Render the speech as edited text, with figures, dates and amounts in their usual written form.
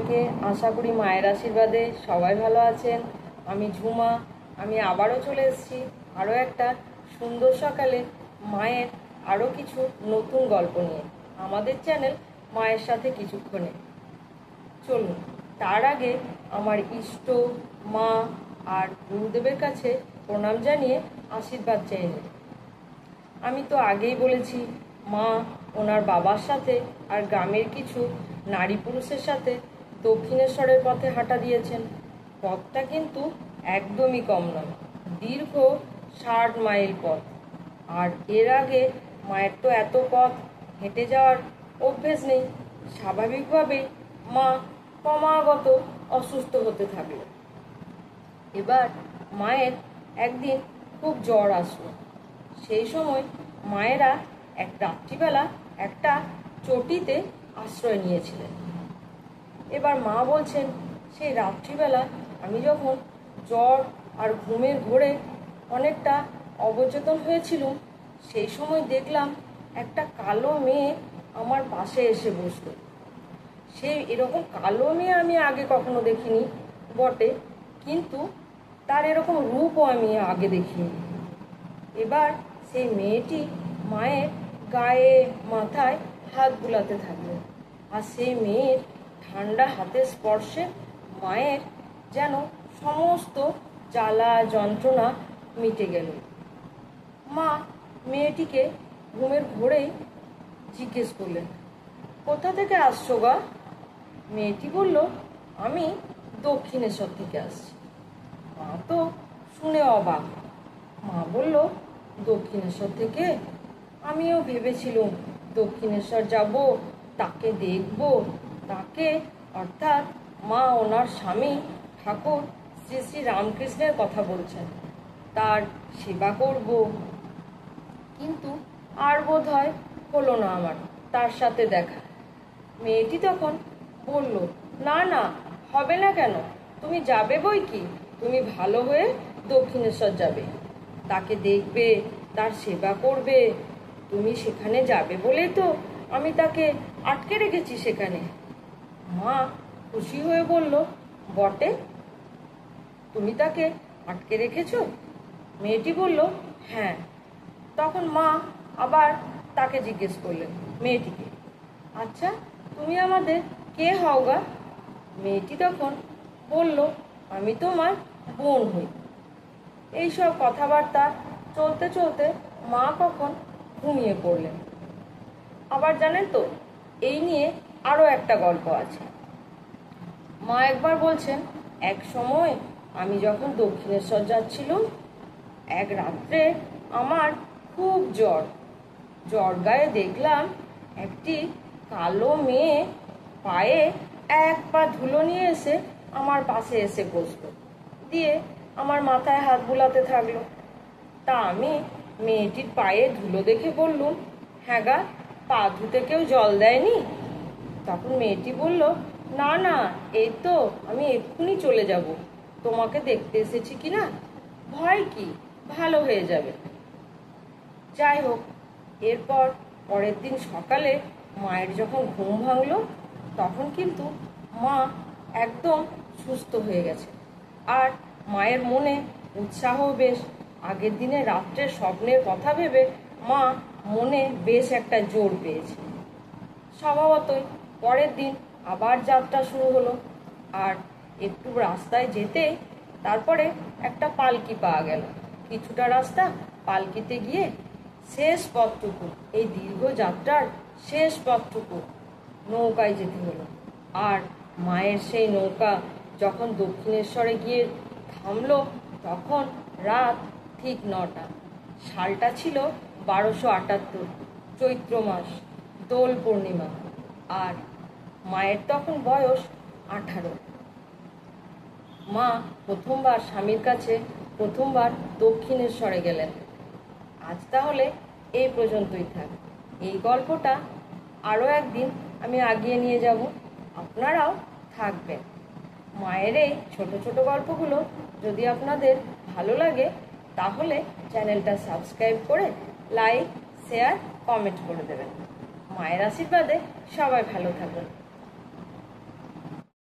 সবাইকে। আশা করি মায়ের আশীর্বাদে সবাই ভালো আছেন। আমি ঝুমা। আমি আবারও চলে এসেছি আরও একটা সুন্দর সকালে মায়ের আরও কিছু নতুন গল্প নিয়ে আমাদের চ্যানেল মায়ের সাথে কিছুক্ষণে। চলুন তার আগে আমার ইষ্ট মা আর গুরুদেবের কাছে প্রণাম জানিয়ে আশীর্বাদ চেয়ে নিই। আমি তো আগেই বলেছি, মা ওনার বাবার সাথে আর গ্রামের কিছু নারী পুরুষের সাথে দক্ষিণেশ্বরের পথে হাঁটা দিয়েছেন। পথটা কিন্তু একদমই কম নয়, দীর্ঘ 60 মাইল পথ। আর এর আগে মায়ের তো এত পথ হেঁটে যাওয়ার অভ্যেস নেই। স্বাভাবিকভাবেই মা ক্রমাগত অসুস্থ হতে থাকলো। এবার মায়ের একদিন খুব জ্বর আসলো। সেই সময় মায়েরা এক রাত্রিবেলা একটা চটিতে আশ্রয় নিয়েছিলেন। এবার মা বলছেন, সেই রাত্রিবেলা আমি যখন জ্বর আর ঘুমের ঘোরে অনেকটা অবচেতন হয়েছিলাম, সেই সময় দেখলাম একটা কালো মেয়ে আমার পাশে এসে বসলো। সেই এরকম কালো মেয়ে আমি আগে কখনো দেখিনি বটে, কিন্তু তার এরকম রূপও আমি আগে দেখিনি। এবার সেই মেয়েটি মায়ের গায়ে মাথায় হাত বুলাতে থাকলো, আর সেই মেয়ের ঠান্ডা হাতের স্পর্শে মায়ের যেন সমস্ত জ্বালা যন্ত্রণা মিটে গেল। মা মেয়েটিকে ঘুমের ঘোরেই জিজ্ঞেস করলেন, কোথা থেকে আসছো গা? মেয়েটি বলল, আমি দক্ষিণেশ্বর থেকে আসছি। মা তো শুনে অবাক। মা বলল, দক্ষিণেশ্বর থেকে? আমিও ভেবেছিলাম দক্ষিণেশ্বর যাব, তাকে দেখব। তাকে অর্থাৎ মা ওনার স্বামী ঠাকুর শ্রী শ্রী রামকৃষ্ণের কথা বলছেন, তার সেবা করব। কিন্তু আর বোধ হয় হলো না আমার তার সাথে দেখা। মেয়েটি তখন বলল, না না, হবে না কেন? তুমি যাবে বই কি, তুমি ভালো হয়ে দক্ষিণেশ্বর যাবে, তাকে দেখবে, তার সেবা করবে। তুমি সেখানে যাবে বলেই তো আমি তাকে আটকে রেখেছি সেখানে। মা খুশি হয়ে বলল, বটে, তুমি তাকে আটকে রেখেছ? মেয়েটি বলল, হ্যাঁ। তখন মা আবার তাকে জিজ্ঞেস করলেন, মেয়েটিকে, আচ্ছা তুমি আমাদের কে হও গা? মেয়েটি তখন বলল, আমি তোমার বোন হই। এইসব কথাবার্তা চলতে চলতে মা কখন ঘুমিয়ে পড়লেন। আবার জানেন তো, এই নিয়ে আরও একটা গল্প আছে। মা একবার বলছেন, এক সময় আমি যখন দক্ষিণেশ্বর যাচ্ছিলাম, এক রাত্রে আমার খুব জ্বর গায়ে দেখলাম একটি কালো মেয়ে পায়ে এক পা ধুলো নিয়ে এসে আমার পাশে এসে বসলো, দিয়ে আমার মাথায় হাত বুলাতে থাকলো। তা আমি মেয়েটির পায়ে ধুলো দেখে বললুম, হ্যাঁ গা, পা ধুতে কেউ জল দেয়নি? তখন মেয়েটি বলল, না না, এই তো আমি এক্ষুনি চলে যাব, তোমাকে দেখতে এসেছি কি না, ভয় কি, ভালো হয়ে যাবে। যাই হোক, এরপর পরের দিন সকালে মায়ের যখন ঘুম ভাঙলো, তখন কিন্তু মা একদম সুস্থ হয়ে গেছে। আর মায়ের মনে উৎসাহ বেশ। আগের দিনে রাত্রের স্বপ্নের কথা ভেবে মা মনে বেশ একটা জোর পেয়েছে। স্বভাবতই পরের দিন আবার যাত্রা শুরু হলো। আর একটু রাস্তায় যেতে তারপরে একটা পালকি পাওয়া গেল। কিছুটা রাস্তা পালকিতে গিয়ে শেষ পথটুকু, এই দীর্ঘ যাত্রার শেষ পথটুকু নৌকায় যেতে হলো। আর মায়ের সেই নৌকা যখন দক্ষিণেশ্বরে গিয়ে থামলো, তখন রাত ঠিক 9টা। সালটা ছিল 1278, চৈত্র মাস, দোল পূর্ণিমা। আর মায়ের তখন বয়স 18। মা প্রথমবার স্বামীর কাছে প্রথমবার দক্ষিণেশ্বরে গেলেন। আজ তাহলে এই পর্যন্তই থাক। এই গল্পটা আরও একদিন আমি আগিয়ে নিয়ে যাব, আপনারাও থাকবেন। মায়ের এই ছোট ছোট গল্পগুলো যদি আপনাদের ভালো লাগে, তাহলে চ্যানেলটা সাবস্ক্রাইব করে লাইক, শেয়ার, কমেন্ট করে দেবেন। মায়ের আশীর্বাদে সবাই ভালো থাকুন।